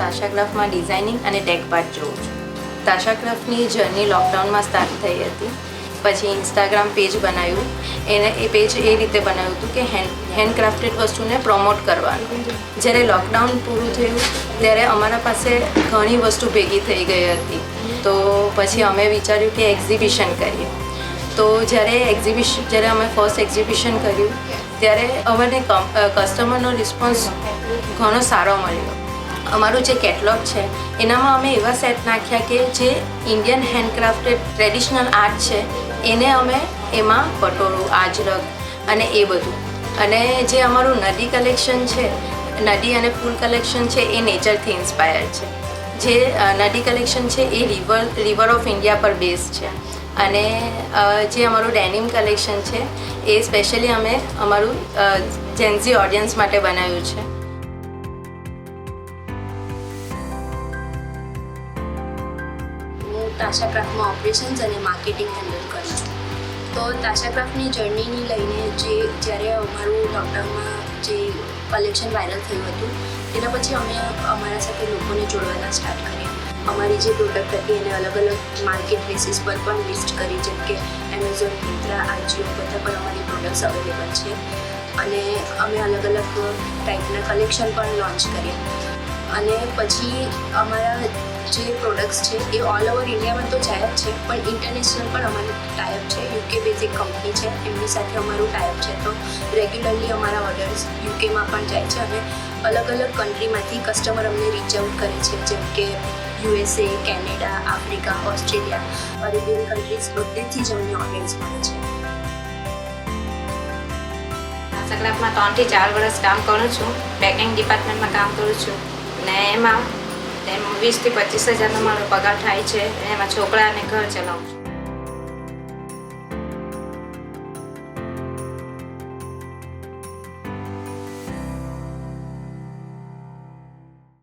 તાશા ક્રાફ્ટમાં designing અને take part જોઉં છું. તાશા ક્રાફ્ટની જર્ની લોકડાઉનમાં સ્ટાર્ટ થઈ હતી. પછી ઇન્સ્ટાગ્રામ પેજ બનાવ્યું. એ પેજ એ રીતે બનાવ્યું હતું કે હેન્ડક્રાફ્ટેડ વસ્તુને પ્રમોટ કરવાનું. જ્યારે લોકડાઉન પૂરું થયું ત્યારે અમારા પાસે ઘણી વસ્તુ ભેગી થઈ ગઈ હતી. તો પછી અમે વિચાર્યું કે એક્ઝિબિશન કરીએ. તો જ્યારે અમે ફર્સ્ટ એક્ઝિબિશન કર્યું ત્યારે અમને કસ્ટમરનો રિસ્પોન્સ ઘણો સારો મળ્યો. અમારું જે કેટલોગ છે એનામાં અમે એવા સેટ નાખ્યા કે જે ઇન્ડિયન હેન્ડક્રાફ્ટેડ ટ્રેડિશનલ આર્ટ છે એને અમે એમાં પટોળું, આજરક અને એ બધું. અને જે અમારું નદી કલેક્શન છે, નદી અને ફૂલ કલેક્શન છે એ નેચરથી ઇન્સ્પાયર્ડ છે. જે નદી કલેક્શન છે એ રિવર ઓફ ઇન્ડિયા પર બેઝ છે. અને જે અમારું ડેનિમ કલેક્શન છે એ સ્પેશિયલી અમે અમારું જેન્ઝી ઓડિયન્સ માટે બનાવ્યું છે. હું તાશા ક્રાફ્ટમાં ઓપરેશન્સ અને માર્કેટિંગ હેન્ડલ કરું છું. તો તાશા ક્રાફ્ટની જર્નીની લઈને જ્યારે અમારું લોકડાઉનમાં જે કલેક્શન વાયરલ થયું હતું તેના પછી અમે અમારા સાથે લોકોને જોડવાના સ્ટાર્ટ કર્યા. અમારી જે પ્રોડક્ટ હતી એને અલગ અલગ માર્કેટ બેસિસ પર પણ લિસ્ટ કરી, જેમ કે એમેઝોન, મિન્ત્રા, આજીઓ બધા પર અમારી પ્રોડક્ટ્સ અવેલેબલ છે. અને અમે અલગ અલગ ટાઈપના કલેક્શન પણ લોન્ચ કર્યા. અને પછી અમારા જે પ્રોડક્ટ્સ છે એ ઓલ ઓવર ઇન્ડિયામાં તો જાય જ છે, પણ ઇન્ટરનેશનલ પણ અમારું ટાઈપ છે. યુકે બેઝિક કંપની છે, એમની સાથે અમારું ટાઈપ છે. તો રેગ્યુલરલી અમારા ઓર્ડર્સ યુકેમાં પણ જાય છે. અને અલગ અલગ કન્ટ્રીમાંથી કસ્ટમર અમને રીચ આઉટ કરે છે, જેમ કે USA, Canada, Africa, Australia, Arabian countries બધેથી જ અમને ઓર્ડર્સ મળે છે. તાશા ક્રાફ્ટમાં 3 થી 4 વર્ષ કામ કરું છું. પેકિંગ ડિપાર્ટમેન્ટમાં કામ કરું છું. ને એમાં 20 થી 25 હજારનો મારો પગાર થાય છે. એમાં છોકરા અને ઘર ચલાવું છું.